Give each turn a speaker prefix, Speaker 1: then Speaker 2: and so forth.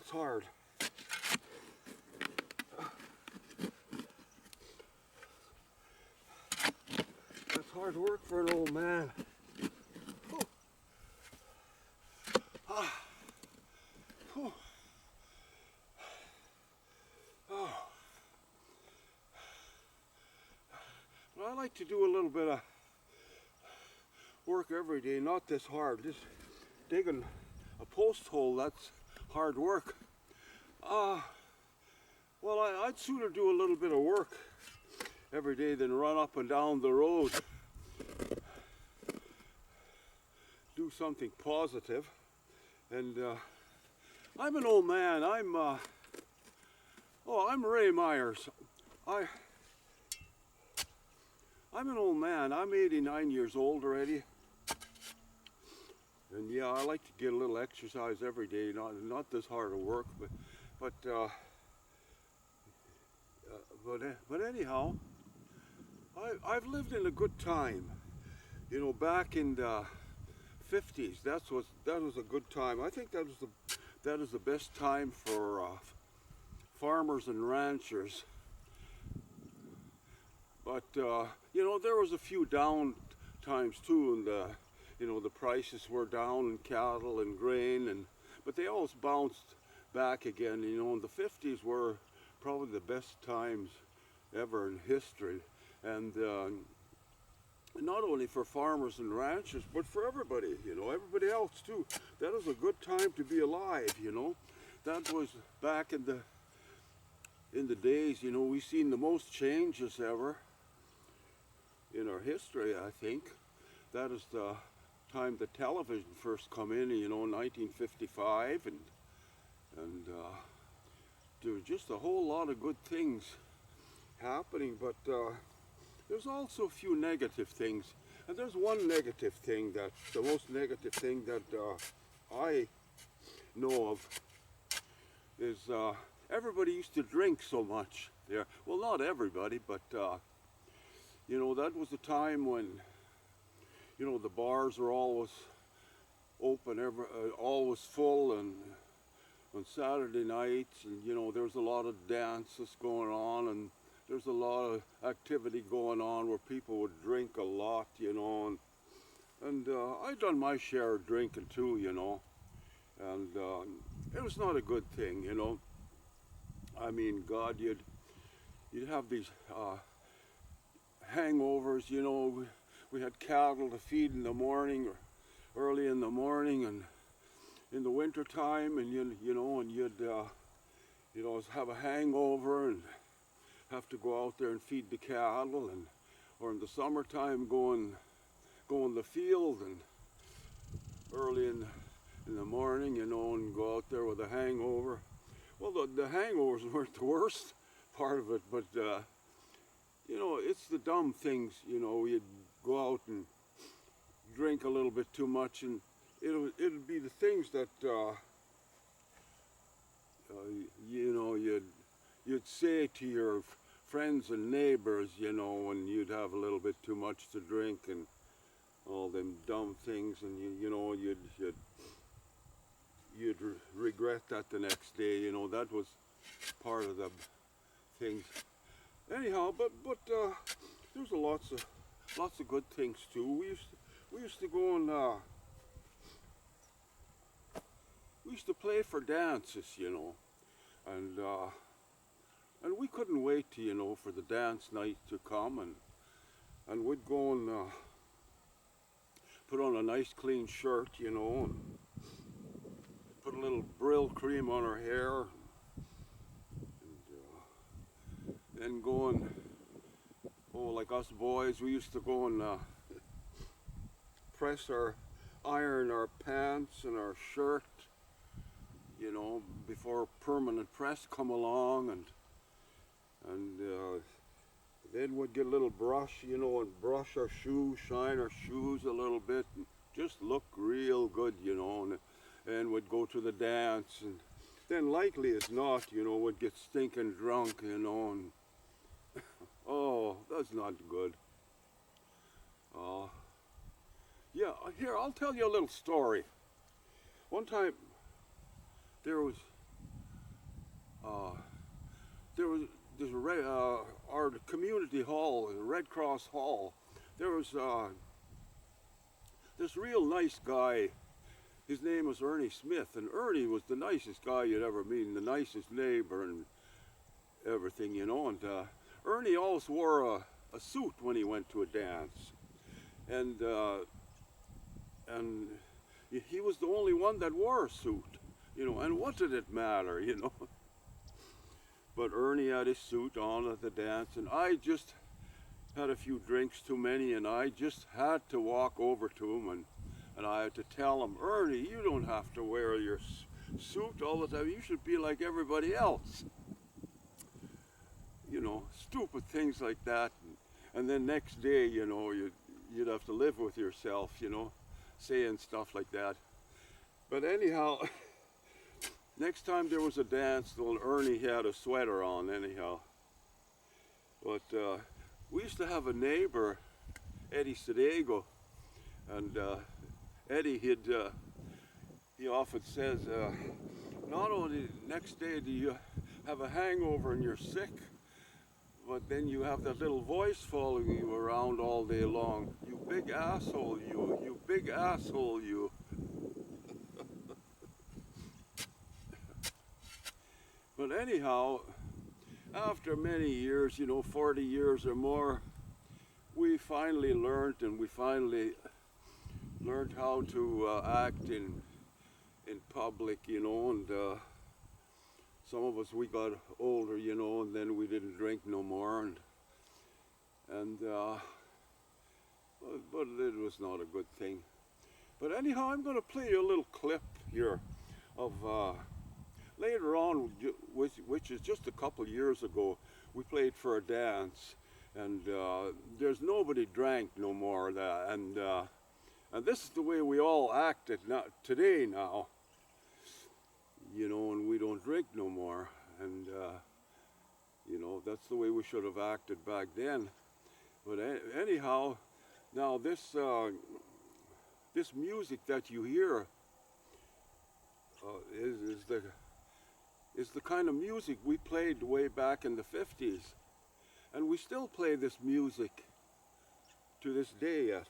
Speaker 1: That's hard. That's hard work for an old man. But I like to do a little bit of work every day, not this hard. Just digging a post hole, that's hard work. Well, I'd sooner do a little bit of work every day than run up and down the road. Do something positive. And I'm an old man. I'm Ray Myers. I'm an old man. I'm 89 years old already. And yeah, I like to get a little exercise every day. Not this hard of work, but anyhow, I've lived in a good time. You know, back in the 50's, that was a good time. I think that is the best time for farmers and ranchers. But you know, there was a few down times too, and you know, the prices were down in cattle and grain, but they always bounced back again. You know, and the 50's were probably the best times ever in history, and not only for farmers and ranchers, but for everybody. You know, everybody else too. That was a good time to be alive. You know, that was back in the days. You know, we've seen the most changes ever in our history. I think that is the time the television first come in, you know, 1955, and there was just a whole lot of good things happening, but there's also a few negative things, and there's one negative thing, that the most negative thing that I know of is everybody used to drink so much there. Well, not everybody, but you know, that was the time when, you know, the bars are always open, always full, and on Saturday nights, and you know, there's a lot of dances going on, and there's a lot of activity going on where people would drink a lot, you know, and I done my share of drinking too, you know, and it was not a good thing, you know. I mean, God, you'd have these hangovers, you know. We had cattle to feed in the morning, or early in the morning, and in the winter time, and you know, and you'd you know, have a hangover and have to go out there and feed the cattle, and or in the summertime go in the field and early in the morning, you know, and go out there with a hangover. Well, the hangovers weren't the worst part of it, but you know, it's the dumb things, you know. You'd go out and drink a little bit too much, and it'd be the things that you know, you'd say to your friends and neighbors, you know, when you'd have a little bit too much to drink, and all them dumb things, and you know, you'd regret that the next day. You know, that was part of the things. Anyhow, but there's lots of good things too. We used to go and we used to play for dances, you know, and we couldn't wait to, you know, for the dance night to come, and we'd go and put on a nice clean shirt, you know, and put a little Brill cream on our hair, and then go and, oh, like us boys, we used to go and iron our pants and our shirt, you know, before permanent press come along, and then we'd get a little brush, you know, and brush our shoes, shine our shoes a little bit, and just look real good, you know, and we'd go to the dance, and then likely as not, you know, we'd get stinking drunk, you know, and oh, that's not good. Yeah, here, I'll tell you a little story. One time, there was uh, there's a our community hall, the Red Cross Hall. There was this real nice guy. His name was Ernie Smith, and Ernie was the nicest guy you'd ever meet, and the nicest neighbor and everything, you know. And Ernie always wore a suit when he went to a dance, and and he was the only one that wore a suit, you know. And what did it matter, you know? But Ernie had his suit on at the dance, and I just had a few drinks too many, and I just had to walk over to him, and I had to tell him, Ernie, you don't have to wear your suit all the time. You should be like everybody else. You know, stupid things like that. And then next day, you know, you'd have to live with yourself, you know, saying stuff like that. But anyhow, next time there was a dance, well, Ernie had a sweater on anyhow. But we used to have a neighbor, Eddie Sedego, and Eddie, he often says, not only next day do you have a hangover and you're sick, but then you have that little voice following you around all day long. You big asshole, you big asshole, you. But anyhow, after many years, you know, 40 years or more, we finally learned, and we finally learned how to act in public, you know, and some of us, we got older, you know, and then we didn't drink no more, but it was not a good thing. But anyhow, I'm going to play you a little clip here of later on, which is just a couple years ago. We played for a dance, and there's nobody drank no more, and this is the way we all acted today now, you know, and we don't drink no more, and you know, that's the way we should have acted back then. But anyhow, now this music that you hear is the kind of music we played way back in the 50s, and we still play this music to this day yet.